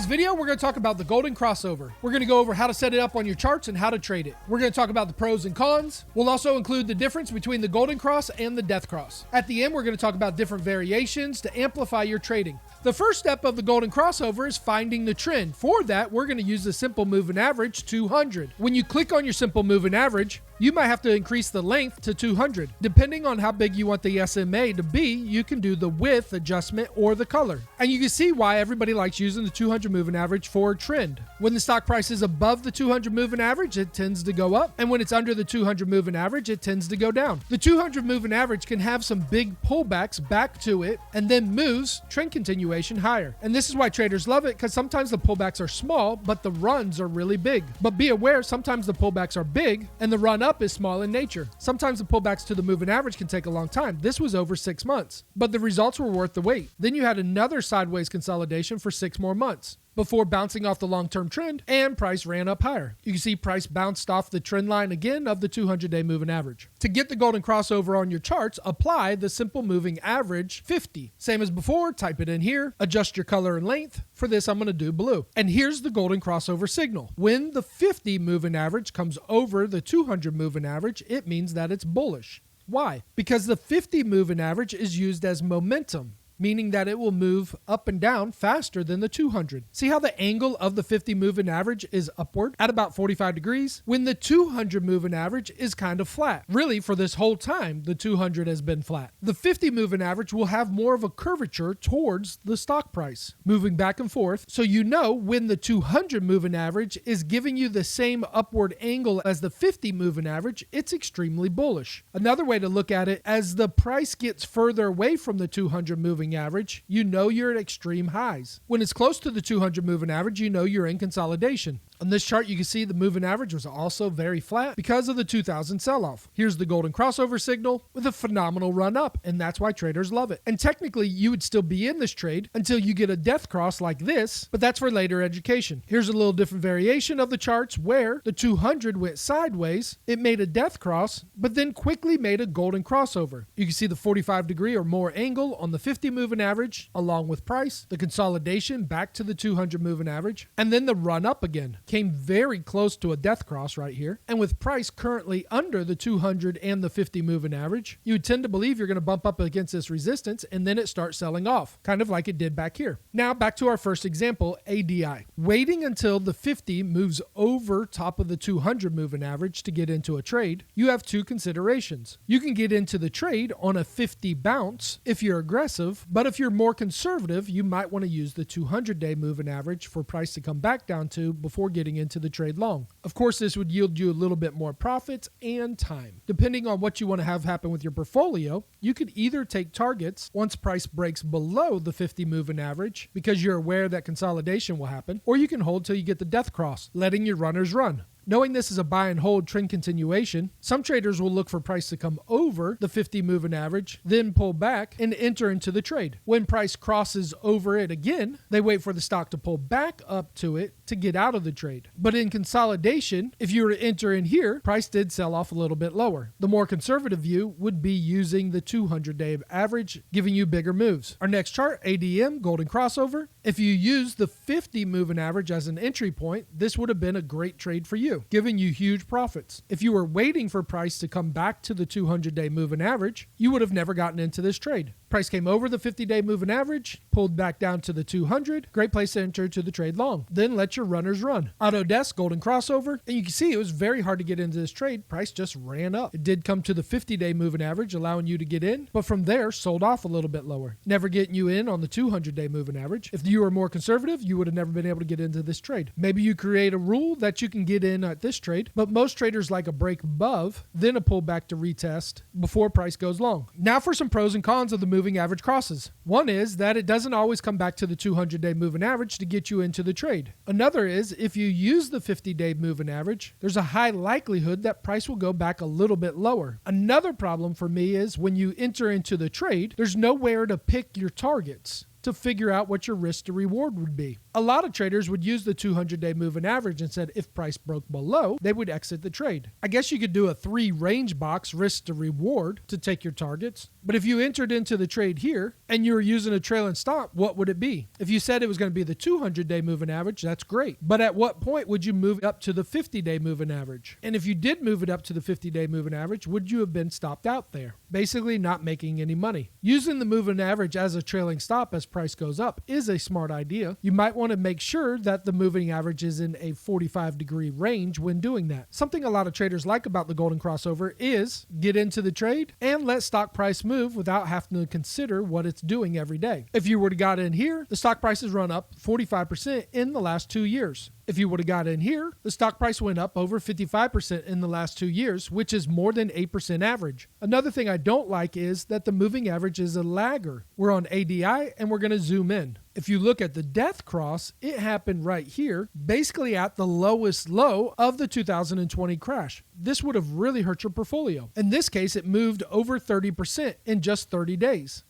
today's video, we're going to talk about the golden crossover. We're going to go over how to set it up on your charts and how to trade it. We're going to talk about the pros and cons. We'll also include the difference between the golden cross and the death cross. At the end, we're going to talk about different variations to amplify your trading. The first step of the golden crossover is finding the trend. For that, we're going to use the simple moving average 200. When you click on your simple moving average, you might have to increase the length to 200. Depending on how big you want the SMA to be, you can do the width adjustment or the color. And you can see why everybody likes using the 200 moving average for a trend. When the stock price is above the 200 moving average, it tends to go up. And when it's under the 200 moving average, it tends to go down. The 200 moving average can have some big pullbacks back to it and then moves trend continuation higher. And this is why traders love it, because sometimes the pullbacks are small, but the runs are really big. But be aware, sometimes the pullbacks are big and the run up is small in nature. Sometimes the pullbacks to the moving average can take a long time. This was over 6 months, but the results were worth the wait. Then you had another sideways consolidation for 6 more months before bouncing off the long-term trend, and price ran up higher. You can see price bounced off the trend line again of the 200-day moving average. To get the golden crossover on your charts, apply the simple moving average 50. Same as before, type it in here, adjust your color and length. For this, I'm going to do blue. And here's the golden crossover signal. When the 50 moving average comes over the 200 moving average, it means that it's bullish. Why? Because the 50 moving average is used as momentum, meaning that it will move up and down faster than the 200. See how the angle of the 50 moving average is upward at about 45 degrees, when the 200 moving average is kind of flat. Really, for this whole time, the 200 has been flat. The 50 moving average will have more of a curvature towards the stock price, moving back and forth. So you know when the 200 moving average is giving you the same upward angle as the 50 moving average, it's extremely bullish. Another way to look at it, as the price gets further away from the 200 moving average, you know you're at extreme highs. When it's close to the 200 moving average, you know you're in consolidation. On this chart, you can see the moving average was also very flat because of the 2000 sell-off. Here's the golden crossover signal with a phenomenal run up, and that's why traders love it. And technically, you would still be in this trade until you get a death cross like this, but that's for later education. Here's a little different variation of the charts where the 200 went sideways, it made a death cross, but then quickly made a golden crossover. You can see the 45 degree or more angle on the 50 moving average, along with price, the consolidation back to the 200 moving average, and then the run up again. Came very close to a death cross right here. And with price currently under the 200 and the 50 moving average, you would tend to believe you're going to bump up against this resistance and then it starts selling off, kind of like it did back here. Now back to our first example, ADI. Waiting until the 50 moves over top of the 200 moving average to get into a trade, you have two considerations. You can get into the trade on a 50 bounce if you're aggressive, but if you're more conservative, you might want to use the 200-day moving average for price to come back down to before getting into the trade long. Of course, this would yield you a little bit more profits and time. Depending on what you want to have happen with your portfolio, you could either take targets once price breaks below the 50 moving average because you're aware that consolidation will happen, or you can hold till you get the death cross, letting your runners run. Knowing this is a buy and hold trend continuation, some traders will look for price to come over the 50 moving average, then pull back and enter into the trade. When price crosses over it again, they wait for the stock to pull back up to it to get out of the trade. But in consolidation, if you were to enter in here, price did sell off a little bit lower. The more conservative view would be using the 200-day average, giving you bigger moves. Our next chart, ADM, golden crossover. If you use the 50 moving average as an entry point, this would have been a great trade for you, giving you huge profits. If you were waiting for price to come back to the 200-day moving average, you would have never gotten into this trade. Price came over the 50-day moving average, pulled back down to the 200. Great place to enter to the trade long. Then let your runners run. Autodesk, golden crossover. And you can see it was very hard to get into this trade. Price just ran up. It did come to the 50-day moving average, allowing you to get in, but from there sold off a little bit lower, never getting you in on the 200-day moving average. If you were more conservative, you would have never been able to get into this trade. Maybe you create a rule that you can get in at this trade, but most traders like a break above, then a pullback to retest before price goes long. Now for some pros and cons of the moving average crosses. One is that it doesn't always come back to the 200-day moving average to get you into the trade. Another is if you use the 50-day moving average, there's a high likelihood that price will go back a little bit lower. Another problem for me is when you enter into the trade, there's nowhere to pick your targets. to figure out what your risk to reward would be. A lot of traders would use the 200-day moving average and said if price broke below, they would exit the trade. I guess you could do a 3 range box risk to reward to take your targets. But if you entered into the trade here and you were using a trailing stop, what would it be? If you said it was going to be the 200-day moving average, that's great. But at what point would you move up to the 50-day moving average? And if you did move it up to the 50-day moving average, would you have been stopped out there? Basically not making any money. Using the moving average as a trailing stop as price goes up is a smart idea. You might want to make sure that the moving average is in a 45-degree range when doing that. Something a lot of traders like about the golden crossover is get into the trade and let stock price move without having to consider what it's doing every day. If you were to got in here, the stock price has run up 45% in the last 2 years. If you would have got in here, the stock price went up over 55% in the last 2 years, which is more than 8% average. Another thing I don't like is that the moving average is a lagger. We're on ADI and we're going to zoom in. If you look at the death cross, it happened right here, basically at the lowest low of the 2020 crash. This would have really hurt your portfolio. In this case, it moved over 30% in just 30 days.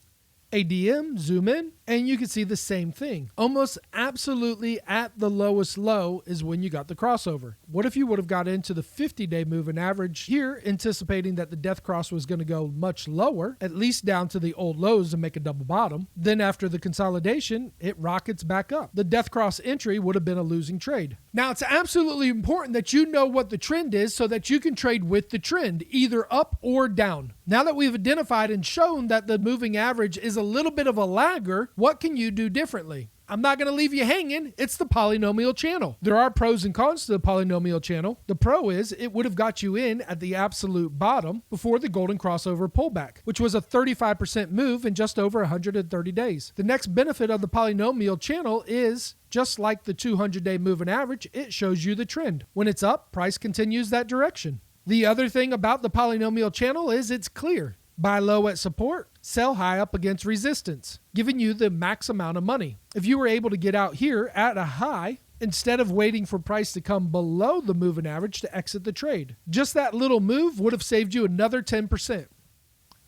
ADM, zoom in, and you can see the same thing. Almost absolutely at the lowest low is when you got the crossover. What if you would have got into the 50-day moving average here, anticipating that the death cross was going to go much lower, at least down to the old lows and make a double bottom. Then after the consolidation, it rockets back up. The death cross entry would have been a losing trade. Now, it's absolutely important that you know what the trend is so that you can trade with the trend, either up or down. Now that we've identified and shown that the moving average is a little bit of a lagger, what can you do differently? I'm not going to leave you hanging. It's the polynomial channel. There are pros and cons to the polynomial channel. The pro is it would have got you in at the absolute bottom before the golden crossover pullback, which was a 35% move in just over 130 days. The next benefit of the polynomial channel is just like the 200-day moving average, it shows you the trend. When it's up, price continues that direction. The other thing about the polynomial channel is it's clear. Buy low at support, sell high up against resistance, giving you the max amount of money. If you were able to get out here at a high, instead of waiting for price to come below the moving average to exit the trade, just that little move would have saved you another 10%.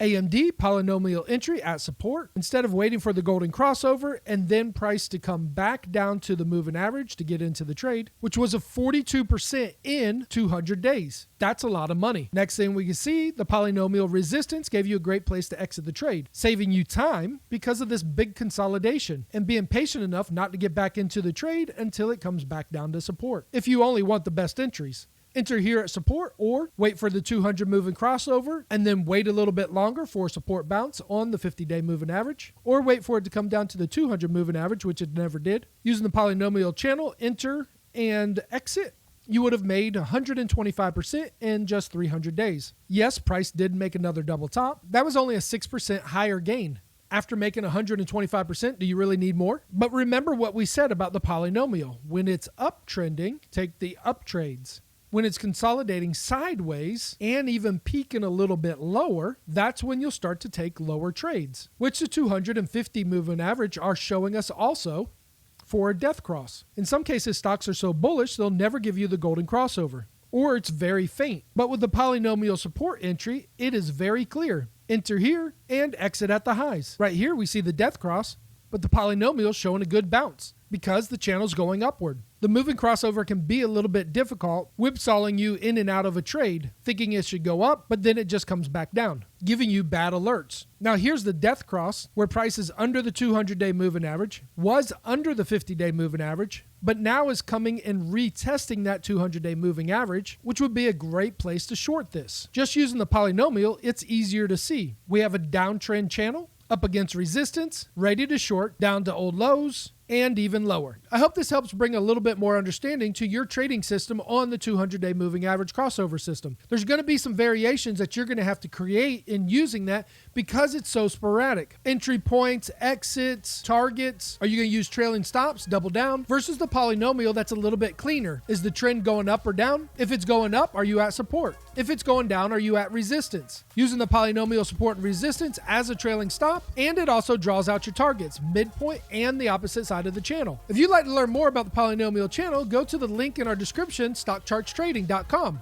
AMD polynomial entry at support instead of waiting for the golden crossover and then price to come back down to the moving average to get into the trade, which was a 42% in 200 days. That's a lot of money. Next thing we can see, the polynomial resistance gave you a great place to exit the trade, saving you time because of this big consolidation and being patient enough not to get back into the trade until it comes back down to support. If you only want the best entries, enter here at support or wait for the 200 moving crossover and then wait a little bit longer for a support bounce on the 50-day moving average, or wait for it to come down to the 200 moving average, which it never did. Using the polynomial channel, enter and exit. You would have made 125% in just 300 days. Yes, price did make another double top. That was only a 6% higher gain. After making 125%, do you really need more? But remember what we said about the polynomial. When it's uptrending, take the up trades. When it's consolidating sideways and even peaking a little bit lower, that's when you'll start to take lower trades, which the 250 moving average are showing us also for a death cross. In some cases, stocks are so bullish, they'll never give you the golden crossover, or it's very faint. But with the polynomial support entry, it is very clear. Enter here and exit at the highs. Right here, we see the death cross, but the polynomial is showing a good bounce because the channel's going upward. The moving crossover can be a little bit difficult, whipsawing you in and out of a trade, thinking it should go up, but then it just comes back down, giving you bad alerts. Now here's the death cross, where price is under the 200-day moving average, was under the 50-day moving average, but now is coming and retesting that 200-day moving average, which would be a great place to short this. Just using the polynomial, it's easier to see. We have a downtrend channel, up against resistance, ready to short, down to old lows, and even lower. I hope this helps bring a little bit more understanding to your trading system on the 200-day moving average crossover system. There's going to be some variations that you're going to have to create in using that because it's so sporadic. Entry points, exits, targets. Are you going to use trailing stops, double down, versus the polynomial that's a little bit cleaner? Is the trend going up or down? If it's going up, are you at support? If it's going down, are you at resistance? Using the polynomial support and resistance as a trailing stop, and it also draws out your targets, midpoint and the opposite side of the channel. If you'd like to learn more about the polynomial channel, go to the link in our description, stockchartstrading.com.